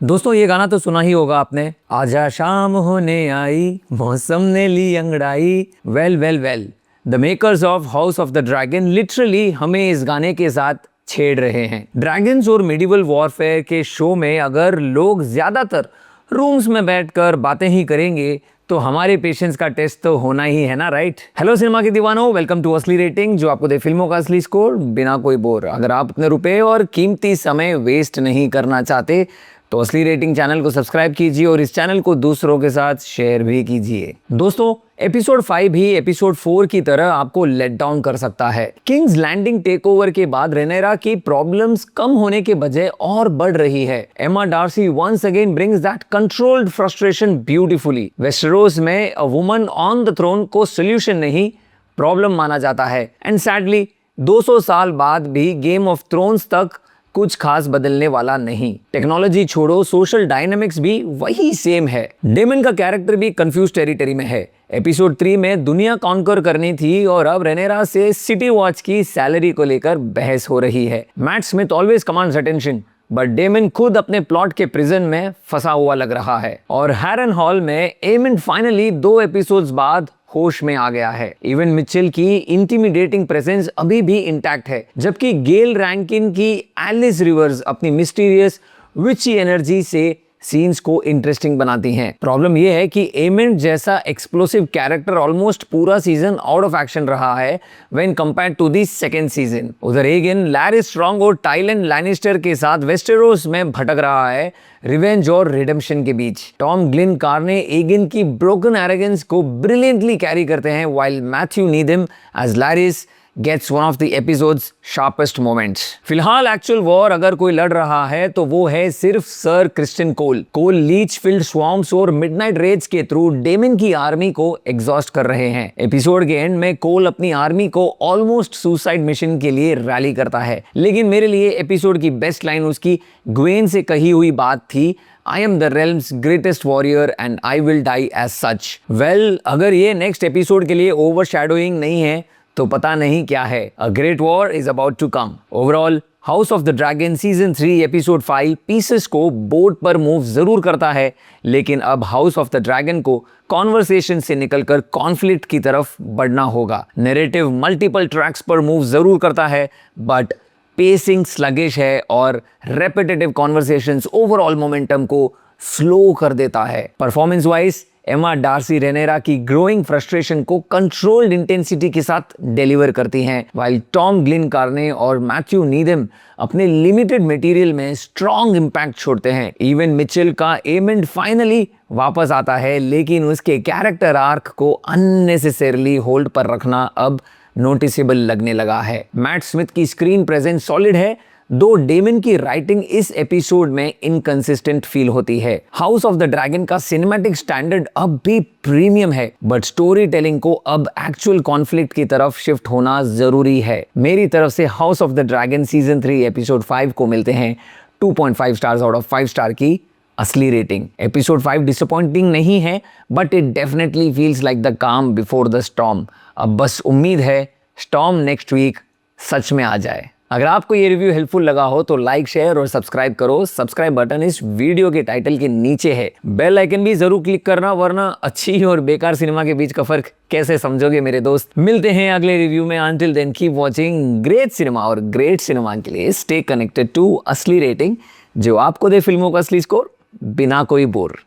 दोस्तों ये गाना तो सुना ही होगा आपने, आजा शाम होने आई मौसम ने ली अंगड़ाई। Well well well, the makers of house of the dragon literally हमें इस गाने के साथ छेड़ रहे हैं। ड्रैगन्स और मिडिवल वॉरफेयर के शो में अगर लोग ज्यादातर रूम्स में बैठकर बातें ही करेंगे तो हमारे पेशेंस का टेस्ट तो होना ही है ना, राइट? हेलो सिनेमा के दीवानों, वेलकम टू असली रेटिंग, जो आपको दे फिल्मों का असली स्कोर बिना कोई बोर। अगर आप अपने रुपए और कीमती समय वेस्ट नहीं करना चाहते तो असली रेटिंग चैनल को सब्सक्राइब कीजिए और इस चैनल को दूसरों के साथ शेयर भी कीजिए। दोस्तों एपिसोड 5 भी एपिसोड 4 की तरह आपको लेट डाउन कर सकता है। किंग्स लैंडिंग टेकओवर के बाद रेनेरा की प्रॉब्लम्स कम होने के बजाय और बढ़ रही है। Emma D'Arcy once again brings that controlled frustration beautifully. Westeros में a woman on the throne को सोल्यूशन नहीं प्रॉब्लम माना जाता है। एंड सैडली 200 साल बाद भी गेम ऑफ थ्रोन्स तक कुछ खास बदलने वाला नहीं। टेक्नोलॉजी छोड़ो, सोशल डायनामिक्स भी वही सेम है। डेमन का कैरेक्टर भी कंफ्यूज टेरिटरी में है। एपिसोड 3 में दुनिया कॉन्कर करनी थी और अब रेनेरा से सिटी वॉच की सैलरी को लेकर बहस हो रही है। Matt Smith always commands attention, but Daemon खुद अपने प्लॉट के प्रिजन में फंसा हुआ लग रहा है। और हैरन हॉल में एमन फाइनली 2 एपिसोड्स बाद होश में आ गया है। इवन मिचेल की इंटिमिडेटिंग प्रेजेंस अभी भी इंटैक्ट है, जबकि गेल रैंकिन की एलिस रिवर्स अपनी मिस्टीरियस विची एनर्जी से सीन्स को इंटरेस्टिंग बनाती हैं। प्रॉब्लम यह है कि एमेंट जैसा एक्सप्लोसिव कैरेक्टर ऑलमोस्ट पूरा सीजन आउट ऑफ एक्शन रहा है when compared to the second season. उधर एगन लैरिस स्ट्रॉन्ग और टाइलन लैनिस्टर के साथ वेस्टेरोस में भटक रहा है रिवेंज और रिडेम्पशन के बीच। टॉम ग्लिन कार्ने एगन की ब्रोकन एरोगेंस को ब्रिलियंटली कैरी करते हैं, while Matthew Needham as Larys gets one of the episode's sharpest moments। फिलहाल एक्चुअल वॉर अगर कोई लड़ रहा है तो वो है सिर्फ sir Christian Cole. Cole leech field swarms और मिडनाइट रेड्स के थ्रू डेमन की आर्मी को एग्जॉस्ट कर रहे हैं। एपिसोड के एंड में कोल अपनी आर्मी को ऑलमोस्ट सुसाइड मिशन के लिए रैली करता है, लेकिन मेरे लिए एपिसोड की बेस्ट लाइन उसकी ग्वेन से कही हुई बात थी, I am the realm's greatest warrior and I will die as such। Well, अगर ये नेक्स्ट एपिसोड के लिए ओवरशैडोइंग नहीं है तो पता नहीं क्या है। A great war is about to come। Overall house of the dragon season 3 episode 5 pieces को बोर्ड पर मूव जरूर करता है, लेकिन अब हाउस ऑफ द ड्रैगन को कॉन्वर्सेशन से निकलकर कॉन्फ्लिक्ट की तरफ बढ़ना होगा। नैरेटिव मल्टीपल ट्रैक्स पर मूव जरूर करता है, बट पेसिंग स्लगिश है और रेपिटेटिव कॉन्वर्सेशंस ओवरऑल मोमेंटम को स्लो कर देता है। परफॉर्मेंस वाइज एमा डार्सी रेनेरा की ग्रोइंग फ्रस्ट्रेशन को कंट्रोल्ड इंटेंसिटी के साथ डिलीवर करती हैं, व्हाइल टॉम ग्लिन कार्ने और मैथ्यू नीदम अपने लिमिटेड मटेरियल में स्ट्रॉन्ग इंपैक्ट छोड़ते हैं। इवन मिचेल का एमेंट फाइनली वापस आता है, लेकिन उसके कैरेक्टर आर्क को अननेसेसरली होल्ड पर रखना अब नोटिसेबल लगने लगा है। मैट स्मिथ की स्क्रीन प्रेजेंस सॉलिड है, दो डेमन की राइटिंग इस एपिसोड में इनकंसिस्टेंट फील होती है। हाउस ऑफ द ड्रैगन का सिनेमैटिक स्टैंडर्ड अब भी प्रीमियम है, बट स्टोरी टेलिंग को अब एक्चुअल कॉन्फ्लिक्ट की तरफ शिफ्ट होना जरूरी है। मेरी तरफ से house of the dragon season 3 episode 5 को मिलते हैं 2.5 स्टार्स आउट ऑफ 5 स्टार की असली रेटिंग। एपिसोड 5 डिसअपॉइंटिंग नहीं है, but it definitely feels like the काम बिफोर द स्टॉर्म। अब बस उम्मीद है स्टॉर्म नेक्स्ट वीक सच में आ जाए। अगर आपको ये रिव्यू हेल्पफुल लगा हो तो लाइक, शेयर और सब्सक्राइब करो। सब्सक्राइब बटन इस वीडियो के टाइटल के नीचे है। बेल आइकन भी जरूर क्लिक करना, वरना अच्छी और बेकार सिनेमा के बीच का फर्क कैसे समझोगे मेरे दोस्त। मिलते हैं अगले रिव्यू में। Until then keep watching great cinema, और ग्रेट सिनेमा के लिए स्टे कनेक्टेड टू असली रेटिंग, जो आपको दे फिल्मों का असली स्कोर बिना कोई बोर।